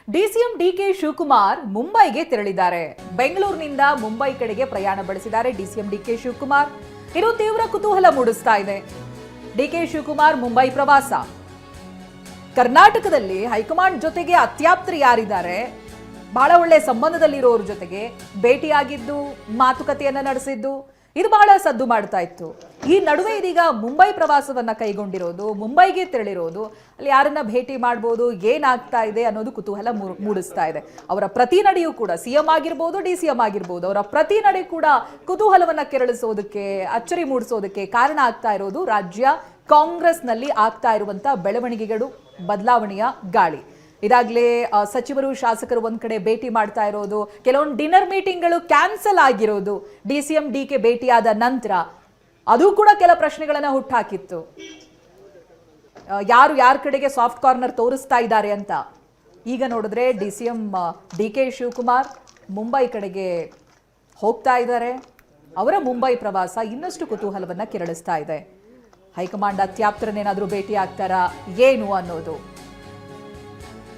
DCM DK Shivakumar ಮುಂಬೈಗೆ ತೆರಳಿದ್ದಾರೆ. ಬೆಂಗಳೂರಿನಿಂದ ಮುಂಬೈ ಕಡೆಗೆ ಪ್ರಯಾಣ ಬೆಳೆಸಿದ್ದಾರೆ ಡಿಸಿಎಂ ಡಿಕೆ ಶಿವಕುಮಾರ್. ಇದು ತೀವ್ರ ಕುತೂಹಲ ಮೂಡಿಸ್ತಾ ಇದೆ. ಡಿಕೆ ಶಿವಕುಮಾರ್ ಮುಂಬೈ ಪ್ರವಾಸ. ಕರ್ನಾಟಕದಲ್ಲಿ ಹೈಕಮಾಂಡ್ ಜೊತೆಗೆ ಅತ್ಯಾಪ್ತರು ಯಾರಿದ್ದಾರೆ, ಬಹಳ ಒಳ್ಳೆ ಸಂಬಂಧದಲ್ಲಿರೋರ ಜೊತೆಗೆ ಭೇಟಿಯಾಗಿದ್ದು, ಮಾತುಕತೆಯನ್ನ ನಡೆಸಿದ್ದು, ಇದು ಬಹಳ ಸದ್ದು ಮಾಡ್ತಾ ಇತ್ತು. ಈ ನಡುವೆ ಇದೀಗ ಮುಂಬೈ ಪ್ರವಾಸವನ್ನ ಕೈಗೊಂಡಿರೋದು, ಮುಂಬೈಗೆ ತೆರಳಿರೋದು, ಅಲ್ಲಿ ಯಾರನ್ನ ಭೇಟಿ ಮಾಡಬಹುದು, ಏನಾಗ್ತಾ ಇದೆ ಅನ್ನೋದು ಕುತೂಹಲ ಮೂಡಿಸ್ತಾ ಇದೆ. ಅವರ ಪ್ರತಿ ನಡೆಯೂ ಕೂಡ ಸಿಎಂ ಆಗಿರ್ಬೋದು, ಡಿಸಿಎಂ ಆಗಿರ್ಬೋದು, ಅವರ ಪ್ರತಿ ನಡೆ ಕೂಡ ಕುತೂಹಲವನ್ನ ಕೆರಳಿಸೋದಕ್ಕೆ, ಅಚ್ಚರಿ ಮೂಡಿಸೋದಕ್ಕೆ ಕಾರಣ ಆಗ್ತಾ ಇರೋದು ರಾಜ್ಯ ಕಾಂಗ್ರೆಸ್ನಲ್ಲಿ ಆಗ್ತಾ ಇರುವಂತಹ ಬೆಳವಣಿಗೆಗಳು, ಬದಲಾವಣೆಯ ಗಾಳಿ. ಇದಾಗಲೇ ಸಚಿವರು, ಶಾಸಕರು ಒಂದ್ ಕಡೆ ಭೇಟಿ ಮಾಡ್ತಾ ಇರೋದು, ಕೆಲವೊಂದು ಡಿನ್ನರ್ ಮೀಟಿಂಗ್ಗಳು ಕ್ಯಾನ್ಸಲ್ ಆಗಿರೋದು ಡಿಸಿಎಂ ಡಿಕೆ ಭೇಟಿಯಾದ ನಂತರ, ಅದು ಕೂಡ ಕೆಲ ಪ್ರಶ್ನೆಗಳನ್ನ ಹುಟ್ಟಾಕಿತ್ತು. ಯಾರು ಯಾರ ಕಡೆಗೆ ಸಾಫ್ಟ್ ಕಾರ್ನರ್ ತೋರಿಸ್ತಾ ಇದ್ದಾರೆ ಅಂತ. ಈಗ ನೋಡಿದ್ರೆ ಡಿಸಿಎಂ ಡಿಕೆ ಶಿವಕುಮಾರ್ ಮುಂಬೈ ಕಡೆಗೆ ಹೋಗ್ತಾ ಇದ್ದಾರೆ. ಅವರ ಮುಂಬೈ ಪ್ರವಾಸ ಇನ್ನಷ್ಟು ಕುತೂಹಲವನ್ನ ಕೆರಳಿಸ್ತಾ ಇದೆ. ಹೈಕಮಾಂಡ್ ಅತ್ಯಾಪ್ತರನ್ನೇನಾದ್ರೂ ಭೇಟಿ ಆಗ್ತಾರಾ ಏನು ಅನ್ನೋದು.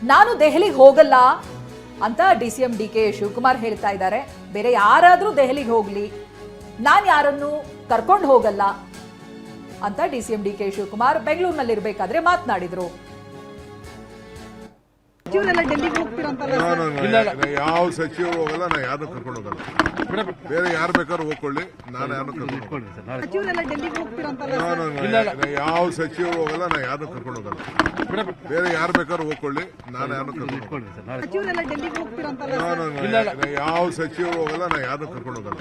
ನಾನು ದೆಹಲಿಗೆ ಹೋಗಲ್ಲ ಅಂತ ಡಿಸಿಎಂ ಡಿಕೆ ಶಿವಕುಮಾರ್ ಹೇಳ್ತಾ ಇದ್ದಾರೆ. ಬೇರೆ ಯಾರಾದ್ರೂ ದೆಹಲಿಗೆ ಹೋಗ್ಲಿ, ನಾನು ಯಾರನ್ನು ಕರ್ಕೊಂಡು ಹೋಗಲ್ಲ ಅಂತ ಡಿಸಿಎಂ ಡಿಕೆ ಶಿವಕುಮಾರ್ ಬೆಂಗಳೂರಿನಲ್ಲಿರ್ಬೇಕಾದ್ರೆ ಮಾತನಾಡಿದ್ರು. ಯಾವ ಸಚಿವರು ಹೋಗಲ್ಲ, ನಾ ಯಾರು ಕರ್ಕೊಂಡು ಹೋಗಲ್ಲ. ಬೇರೆ ಯಾರು ಬೇಕಾದ್ರೂ ಹೋಗ್ಕೊಳ್ಳಿ, ನಾನು ಯಾರು ಯಾವ ಸಚಿವರು ಹೋಗಲ್ಲ, ನಾ ಯಾರು ಕರ್ಕೊಂಡು ಹೋಗಲ್ಲ. ಬೇರೆ ಯಾರು ಬೇಕಾದ್ರೂ ಹೋಗ್ಕೊಳ್ಳಿ, ನಾನು ಯಾರು ಯಾವ ಸಚಿವರು ಹೋಗಲ್ಲ, ನಾ ಯಾರು ಕರ್ಕೊಂಡು ಹೋಗಲ್ಲ.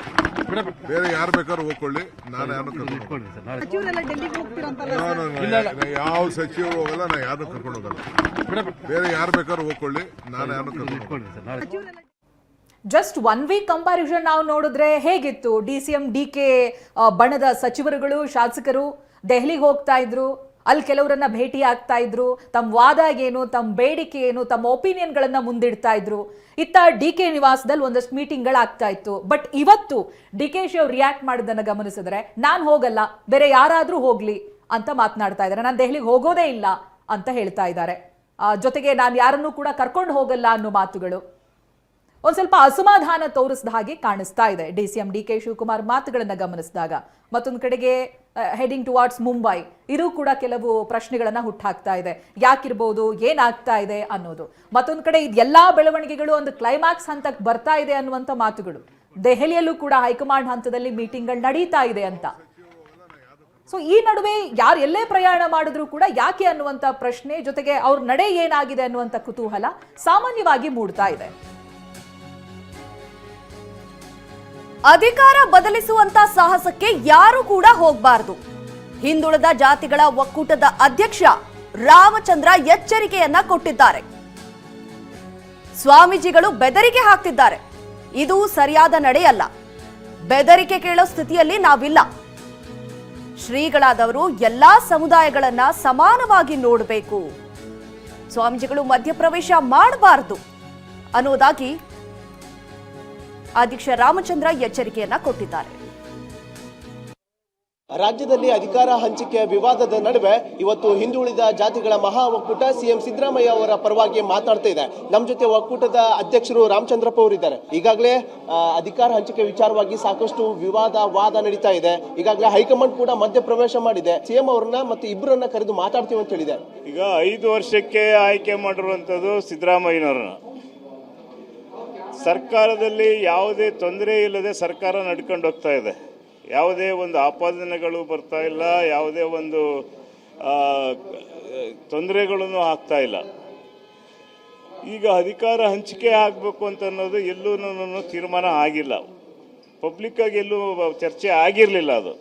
ಬೇರೆ ಯಾರು ಬೇಕಾದ್ರೂ ಹೋಗ್ಕೊಳ್ಳಿ, ನಾನು ಯಾರು ಯಾವ ಸಚಿವರು ಹೋಗಲ್ಲ, ನಾ ಯಾರು ಕರ್ಕೊಂಡು ಹೋಗಲ್ಲ. ಬೇರೆ ಯಾರು ಬೇಕಾದ್ರೂ ಹೋಗ್ಕೊಳ್ಳಿ, ನಾನು ಯಾರು ಜಸ್ಟ್ 1 ವೀಕ್ ಕಂಪ್ಯಾರಿಸನ್ ನಾವು ನೋಡಿದ್ರೆ ಹೇಗಿತ್ತು? ಡಿಸಿಎಂ ಡಿಕೆ ಬಣದ ಸಚಿವರುಗಳು, ಶಾಸಕರು ದೆಹಲಿಗೆ ಹೋಗ್ತಾ ಇದ್ರು, ಅಲ್ಲಿ ಕೆಲವರನ್ನ ಭೇಟಿ ಆಗ್ತಾ ಇದ್ರು, ತಮ್ಮ ವಾದ ಏನು, ತಮ್ಮ ಬೇಡಿಕೆ ಏನು, ತಮ್ಮ ಒಪಿನಿಯನ್ಗಳನ್ನ ಮುಂದಿಡ್ತಾ ಇದ್ರು. ಇತ್ತ ಡಿಕೆ ನಿವಾಸದಲ್ಲಿ ಒಂದಷ್ಟು ಮೀಟಿಂಗ್ಗಳಾಗ್ತಾ ಇತ್ತು. ಬಟ್ ಇವತ್ತು ಡಿಕೆಶಿ ಅವ್ರು ರಿಯಾಕ್ಟ್ ಮಾಡೋದನ್ನ ಗಮನಿಸಿದ್ರೆ, ನಾನು ಹೋಗಲ್ಲ, ಬೇರೆ ಯಾರಾದ್ರೂ ಹೋಗ್ಲಿ ಅಂತ ಮಾತನಾಡ್ತಾ ಇದ್ದಾರೆ. ನಾನು ದೆಹಲಿಗೆ ಹೋಗೋದೇ ಇಲ್ಲ ಅಂತ ಹೇಳ್ತಾ ಇದ್ದಾರೆ. ಜೊತೆಗೆ ನಾನು ಯಾರನ್ನೂ ಕೂಡ ಕರ್ಕೊಂಡು ಹೋಗಲ್ಲ ಅನ್ನೋ ಮಾತುಗಳು ಒಂದ್ ಸ್ವಲ್ಪ ಅಸಮಾಧಾನ ತೋರಿಸಿದ ಹಾಗೆ ಕಾಣಿಸ್ತಾ ಇದೆ ಡಿಸಿಎಂ ಡಿಕೆ ಶಿವಕುಮಾರ್ ಮಾತುಗಳನ್ನ ಗಮನಿಸಿದಾಗ. ಮತ್ತೊಂದು ಕಡೆಗೆ ಹೆಡಿಂಗ್ ಟುವಾರ್ಡ್ಸ್ ಮುಂಬೈ, ಇದು ಕೂಡ ಕೆಲವು ಪ್ರಶ್ನೆಗಳನ್ನ ಹುಟ್ಟಾಕ್ತಾ ಇದೆ. ಯಾಕಿರ್ಬೋದು, ಏನಾಗ್ತಾ ಇದೆ ಅನ್ನೋದು. ಮತ್ತೊಂದು ಕಡೆ ಇದೆಲ್ಲಾ ಬೆಳವಣಿಗೆಗಳು ಒಂದು ಕ್ಲೈಮ್ಯಾಕ್ಸ್ ಹಂತಕ್ಕೆ ಬರ್ತಾ ಇದೆ ಅನ್ನುವಂಥ ಮಾತುಗಳು. ದೆಹಲಿಯಲ್ಲೂ ಕೂಡ ಹೈಕಮಾಂಡ್ ಹಂತದಲ್ಲಿ ಮೀಟಿಂಗ್ಗಳು ನಡೀತಾ ಇದೆ ಅಂತ. ಸೊ ಈ ನಡುವೆ ಯಾರು ಎಲ್ಲೇ ಪ್ರಯಾಣ ಮಾಡಿದ್ರು ಕೂಡ ಯಾಕೆ ಅನ್ನುವಂಥ ಪ್ರಶ್ನೆ, ಜೊತೆಗೆ ಅವ್ರ ನಡೆ ಏನಾಗಿದೆ ಅನ್ನುವಂಥ ಕುತೂಹಲ ಸಾಮಾನ್ಯವಾಗಿ ಮೂಡ್ತಾ ಇದೆ. ಅಧಿಕಾರ ಬದಲಿಸುವಂತ ಸಾಹಸಕ್ಕೆ ಯಾರು ಕೂಡ ಹೋಗಬಾರದು. ಹಿಂದುಳಿದ ಜಾತಿಗಳ ಒಕ್ಕೂಟದ ಅಧ್ಯಕ್ಷ ರಾಮಚಂದ್ರ ಎಚ್ಚರಿಕೆಯನ್ನ ಕೊಟ್ಟಿದ್ದಾರೆ. ಸ್ವಾಮೀಜಿಗಳು ಬೆದರಿಕೆ ಹಾಕ್ತಿದ್ದಾರೆ. ಇದು ಸರಿಯಾದ ನಡೆಯಲ್ಲ. ಬೆದರಿಕೆ ಕೇಳೋ ಸ್ಥಿತಿಯಲ್ಲಿ ನಾವಿಲ್ಲ. ಶ್ರೀಗಳಾದವರು ಎಲ್ಲಾ ಸಮುದಾಯಗಳನ್ನ ಸಮಾನವಾಗಿ ನೋಡಬೇಕು. ಸ್ವಾಮೀಜಿಗಳು ಮಧ್ಯಪ್ರವೇಶ ಮಾಡಬಾರದು ಅನ್ನೋದಾಗಿ ಅಧ್ಯಕ್ಷ ರಾಮಚಂದ್ರ ಎಚ್ಚರಿಕೆಯನ್ನ ಕೊಟ್ಟಿದ್ದಾರೆ. ರಾಜ್ಯದಲ್ಲಿ ಅಧಿಕಾರ ಹಂಚಿಕೆ ವಿವಾದದ ನಡುವೆ ಇವತ್ತು ಹಿಂದುಳಿದ ಜಾತಿಗಳ ಮಹಾ ಒಕ್ಕೂಟ ಸಿಎಂ ಸಿದ್ದರಾಮಯ್ಯ ಅವರ ಪರವಾಗಿ ಮಾತನಾಡ್ತಾ ಇದೆ. ನಮ್ಮ ಜೊತೆ ಒಕ್ಕೂಟದ ಅಧ್ಯಕ್ಷರು ರಾಮಚಂದ್ರಪ್ಪ ಅವರಿದ್ದಾರೆ. ಈಗಾಗಲೇ ಅಧಿಕಾರ ಹಂಚಿಕೆ ವಿಚಾರವಾಗಿ ಸಾಕಷ್ಟು ವಾದ ನಡೀತಾ ಇದೆ. ಈಗಾಗಲೇ ಹೈಕಮಾಂಡ್ ಕೂಡ ಮಧ್ಯಪ್ರವೇಶ ಮಾಡಿದೆ. ಸಿಎಂ ಅವರನ್ನ ಮತ್ತು ಇಬ್ಬರನ್ನ ಕರೆದು ಮಾತಾಡ್ತೀವಿ ಅಂತ ಹೇಳಿದೆ. ಈಗ 5 ವರ್ಷಕ್ಕೆ ಆಯ್ಕೆ ಮಾಡಿರುವಂತದ್ದು ಸಿದ್ದರಾಮಯ್ಯನವರನ್ನ. ಸರ್ಕಾರದಲ್ಲಿ ಯಾವುದೇ ತೊಂದರೆ ಇಲ್ಲದೆ ಸರ್ಕಾರ ನಡ್ಕೊಂಡು ಹೋಗ್ತಾ ಇದೆ. ಯಾವುದೇ ಒಂದು ಆಪಾದನೆಗಳು ಬರ್ತಾ ಇಲ್ಲ, ಯಾವುದೇ ಒಂದು ತೊಂದರೆಗಳನ್ನು ಆಗ್ತಾ ಇಲ್ಲ. ಈಗ ಅಧಿಕಾರ ಹಂಚಿಕೆ ಆಗಬೇಕು ಅಂತ ಅನ್ನೋದು ಎಲ್ಲೂ ತೀರ್ಮಾನ ಆಗಿಲ್ಲ. ಪಬ್ಲಿಕ್ಕಾಗಿ ಎಲ್ಲೂ ಚರ್ಚೆ ಆಗಿರಲಿಲ್ಲ. ಅದು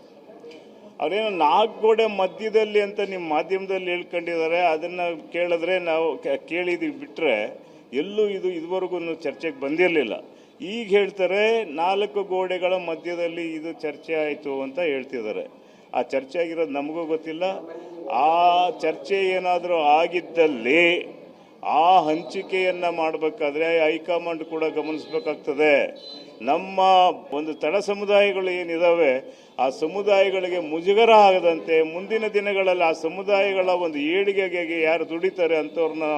ಅವರೇನು 4 ಗೋಡೆ ಮಧ್ಯದಲ್ಲಿ ಅಂತ ನಿಮ್ಮ ಮಾಧ್ಯಮದಲ್ಲಿ ಹೇಳ್ಕೊಂಡಿದ್ದಾರೆ. ಅದನ್ನು ಕೇಳಿದ್ರೆ ನಾವು ಕೇಳಿದೀವಿ ಬಿಟ್ಟರೆ ಎಲ್ಲೂ ಇದುವರೆಗೂ ಚರ್ಚೆಗೆ ಬಂದಿರಲಿಲ್ಲ. ಈಗ ಹೇಳ್ತಾರೆ 4 ಗೋಡೆಗಳ ಮಧ್ಯದಲ್ಲಿ ಇದು ಚರ್ಚೆ ಆಯಿತು ಅಂತ ಹೇಳ್ತಿದ್ದಾರೆ. ಆ ಚರ್ಚೆ ಆಗಿರೋದು ನಮಗೂ ಗೊತ್ತಿಲ್ಲ. ಆ ಚರ್ಚೆ ಏನಾದರೂ ಆಗಿದ್ದಲ್ಲಿ ಆ ಹಂಚಿಕೆಯನ್ನು ಮಾಡಬೇಕಾದ್ರೆ ಹೈಕಮಾಂಡ್ ಕೂಡ ಗಮನಿಸಬೇಕಾಗ್ತದೆ. ನಮ್ಮ ಒಂದು ತಳ ಸಮುದಾಯಗಳು ಏನಿದಾವೆ, ಆ ಸಮುದಾಯಗಳಿಗೆ ಮುಜುಗರ ಆಗದಂತೆ ಮುಂದಿನ ದಿನಗಳಲ್ಲಿ ಆ ಸಮುದಾಯಗಳ ಒಂದು ಏಳಿಗೆಗೆ ಯಾರು ದುಡಿತಾರೆ ಅಂಥವ್ರನ್ನ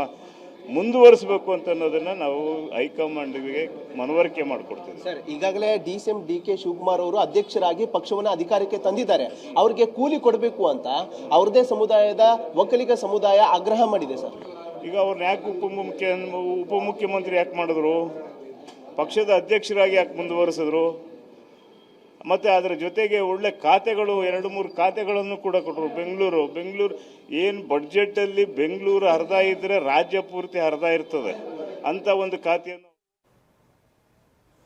ಮುಂದುವರಿಸಬೇಕು ಅಂತ ಅನ್ನೋದನ್ನ ನಾವು ಹೈಕಮಾಂಡ್ಗೆ ಮನವರಿಕೆ ಮಾಡಿಕೊಡ್ತೀವಿ. ಸರ್, ಈಗಾಗಲೇ DCM DK ಶಿವಕುಮಾರ್ ಅವರು ಅಧ್ಯಕ್ಷರಾಗಿ ಪಕ್ಷವನ್ನು ಅಧಿಕಾರಕ್ಕೆ ತಂದಿದ್ದಾರೆ. ಅವರಿಗೆ ಕೂಲಿ ಕೊಡಬೇಕು ಅಂತ ಅವ್ರದೇ ಸಮುದಾಯದ ಒಕ್ಕಲಿಗ ಸಮುದಾಯ ಆಗ್ರಹ ಮಾಡಿದೆ ಸರ್. ಈಗ ಅವ್ರನ್ನ ಯಾಕೆ ಉಪಮುಖ್ಯಮಂತ್ರಿ ಯಾಕೆ ಮಾಡಿದ್ರು? ಪಕ್ಷದ ಅಧ್ಯಕ್ಷರಾಗಿ ಯಾಕೆ ಮುಂದುವರಿಸಿದ್ರು? ಮತ್ತೆ ಅದರ ಜೊತೆಗೆ ಒಳ್ಳೆ ಖಾತೆಗಳು 2-3 ಖಾತೆಗಳನ್ನು ಕೂಡ ಕೊಟ್ಟರು. ಬೆಂಗಳೂರು ಏನು ಬಡ್ಜೆಟ್ ಅಲ್ಲಿ ಬೆಂಗಳೂರು ಅರ್ಧ ಇದ್ರೆ ರಾಜ್ಯ ಪೂರ್ತಿ ಅರ್ಧ ಇರ್ತದೆ ಅಂತ ಒಂದು ಖಾತೆಯನ್ನು